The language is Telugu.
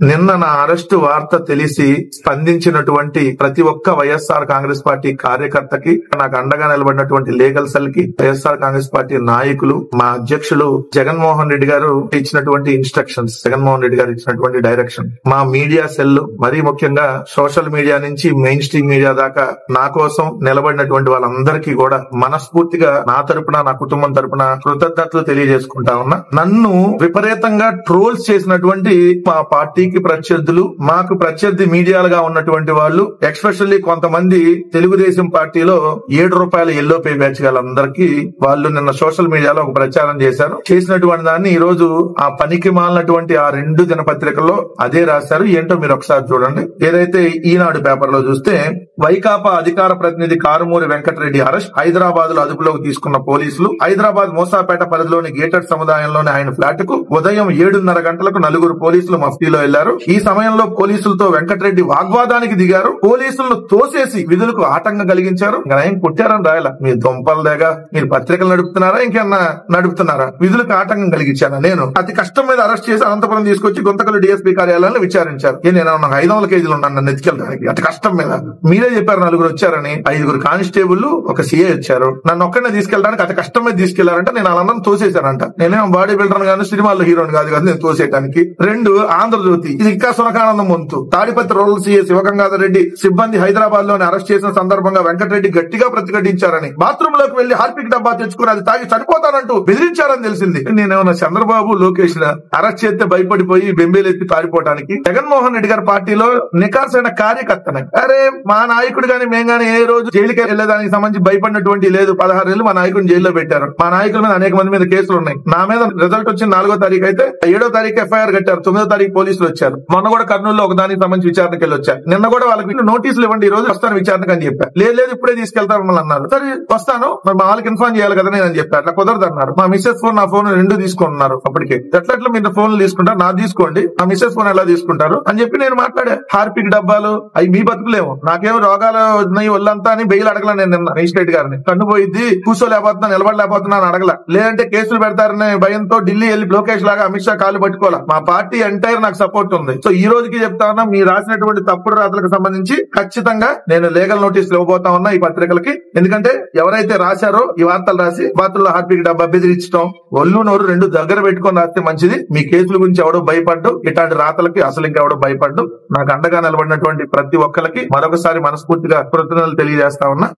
నిన్న నా అరెస్టు వార్త తెలిసి స్పందించినటువంటి ప్రతి ఒక్క వైఎస్ఆర్ కాంగ్రెస్ పార్టీ కార్యకర్తకి, నాకు అండగా నిలబడినటువంటి లీగల్ సెల్ కి, వైఎస్ఆర్ కాంగ్రెస్ పార్టీ నాయకులు, మా అధ్యక్షులు జగన్మోహన్ రెడ్డి గారు ఇచ్చినటువంటి ఇన్స్ట్రక్షన్స్, జగన్మోహన్ రెడ్డి గారు ఇచ్చినటువంటి డైరెక్షన్, మా మీడియా సెల్, మరీ ముఖ్యంగా సోషల్ మీడియా నుంచి మెయిన్ స్ట్రీమ్ మీడియా దాకా నా కోసం నిలబడినటువంటి వాళ్ళందరికీ కూడా మనస్ఫూర్తిగా నా తరపున, నా కుటుంబం తరపున కృతజ్ఞతలు తెలియజేసుకుంటా ఉన్నా. నన్ను విపరీతంగా ట్రోల్స్ చేసినటువంటి మా పార్టీ ప్రత్యర్థులు, మాకు ప్రత్యర్థి మీడియాలుగా ఉన్నటువంటి వాళ్ళు, ఎక్స్పెషల్లీ కొంతమంది తెలుగుదేశం పార్టీలో ₹7 ఎల్లో పే బ్యాచ్ వాళ్ళందరికీ వాళ్ళు నిన్న సోషల్ మీడియాలో ఒక ప్రచారం చేశారు. చేసినటువంటి దాన్ని ఈ రోజు ఆ పనికి మాలినటువంటి ఆ 2 దినపత్రికల్లో అదే రాశారు. ఏంటో మీరు ఒకసారి చూడండి. ఏదైతే ఈనాడు పేపర్ లో చూస్తే, వైకాపా అధికార ప్రతినిధి కారుమూరి వెంకటరెడ్డి అరెస్ట్, హైదరాబాద్ లో అదుపులోకి తీసుకున్న పోలీసులు, హైదరాబాద్ మోసాపేట పరిధిలోని గేటెడ్ సముదాయంలోని ఆయన ఫ్లాట్ కు ఉదయం 7:30 గంటలకు 4 పోలీసులు మఫ్టీలో వెళ్లారు. ఈ సమయంలో పోలీసులతో వెంకటరెడ్డి వాగ్వాదానికి దిగారు. పోలీసులను తోసేసి విధులకు ఆటంకం కలిగించారు. ఏం కొట్టారని రాయాల, మీ దుంపల దగ్గర మీరు పత్రికలు నడుపుతున్నారా, ఇంకేమన్నా నడుపుతున్నారా? విధులకు ఆటంకం కలిగించాను. నేను అతి కష్టం మీద అరెస్ట్ చేసి అనంతపురం తీసుకొచ్చి గుంతకల్ డిఎస్పీ కార్యాలయంలో విచారించారు. నేను 500 కేజీలు ఉన్నాను నన్ను ఎత్తుకెళ్ళడానికి. అతి కష్టం మీద మీరే చెప్పారు 4 వచ్చారని. 5 కానిస్టేబుల్, ఒక సిఐ వచ్చారు. నన్ను ఒక్కడనే తీసుకెళ్ళడానికి అతి కష్టం మీద తీసుకెళ్లారంట. నేను వాళ్ళందరం తోసేశానంట. నేనేం బాడీ బిల్డర్ గాను, సినిమాల్లో హీరోని కాదు కదా నేను తోసేయడానికి. 2 ఆంధ్రజ్యోతి, ఇది ఇంకా సునకానందం వంతు. తాడిపత్రి రూరల్ సీఏ శివగంగాధర్ రెడ్డి సిబ్బంది హైదరాబాద్ లోని అరెస్ట్ చేసిన సందర్భంగా వెంకటరెడ్డి గట్టిగా ప్రతిఘటించారని, బాత్రూమ్ లోకి వెళ్లి హార్పిక్ డబ్బా తెచ్చుకుని అది తాగి చనిపోతానంటూ బెదిరించారని తెలిసింది. నేనేమన్నా చంద్రబాబు, లోకేష్ అరెస్ట్ చేస్తే భయపడిపోయి బెంబేలెత్తి పారిపోవడానికి? జగన్మోహన్ రెడ్డి గారి పార్టీలో నికార్సైన కార్యకర్తనే. అరే మా నాయకుడు గాని మేము గాని ఏ రోజు జైలుకి వెళ్లేదానికి సంబంధించి భయపడినటువంటి లేదు. 16 ఏళ్లు మా నాయకుడిని జైల్లో పెట్టారు. మా నాయకుల మీద అనేక మంది మీద కేసులు ఉన్నాయి. నా మీద రిజల్ట్ వచ్చిన 4వ తారీఖు అయితే 7వ తారీఖు ఎఫ్ఐఆర్ కట్టారు. 9వ తారీఖు పోలీసులు వచ్చారు. మొన్న కూడా కర్నూలులో ఒక దానికి సంబంధించి విచారణకి వెళ్ళి వచ్చారు. నిన్న కూడా వాళ్ళకి నోటీసులు ఇవ్వండి, ఈ రోజు వస్తాను విచారణకు అని చెప్పారు. లేదు ఇప్పుడే తీసుకెళ్తారు మమ్మల్ని అన్నారు. సరే వస్తాను, మరి మా వాళ్ళకి ఇన్ఫార్మ్ చేయాలి కదా నేను చెప్పారు. అట్లా కుదరదు అన్నారు. మా మిస్సెస్ ఫోన్, నా ఫోన్ 2 తీసుకుంటున్నారు. అప్పటికే ఎట్లా మీరు ఫోన్లు తీసుకుంటారు, నా తీసుకోండి, మా మిస్సెస్ ఫోన్ ఎలా తీసుకుంటారు అని చెప్పి నేను మాట్లాడా. హార్పిక్ డబ్బాలు అవి మీ బతుకులేము, నాకేమో రోగాలు ఉన్నాయి ఒళ్ళంతా అని బెయిల్ అడగల. నేను నిన్న మేజిస్ట్రేట్ గారిని కన్ను పోయిద్ది, కూర్చోలేకపోతున్నా, నిలబడలేకపోతున్నా అడగల. లేదంటే కేసులు పెడతారనే భయంతో ఢిల్లీ వెళ్ళి లోకేష్ లాగా అమిత్ షా కాలు పట్టుకోవాలా. మా పార్టీ ఎంటైర్ నాకు సపోర్ట్ ఉంది. సో ఈ రోజుకి చెప్తా ఉన్నా, మీరు రాసినటువంటి తప్పుడు రాతలకు సంబంధించి ఖచ్చితంగా నేను లీగల్ నోటీసులు ఇవ్వబోతా ఉన్నా ఈ పత్రికలకి. ఎందుకంటే ఎవరైతే రాశారో ఈ వార్తలు రాసి బాత్రూంలో హార్పిక్ డబ్బా బెదిరించడం, ఒళ్ళు నోరు 2 దగ్గర పెట్టుకొని రాస్తే మంచిది. మీ కేసుల గురించి ఎవడో భయపడ్డు, ఇట్లాంటి రాతలకి అసలు ఇంకెవడో భయపడ్డు. నాకు అండగా నిలబడినటువంటి ప్రతి ఒక్కరికి మరొకసారి మనస్ఫూర్తిగా కృతజ్ఞతలు తెలియజేస్తా ఉన్నా.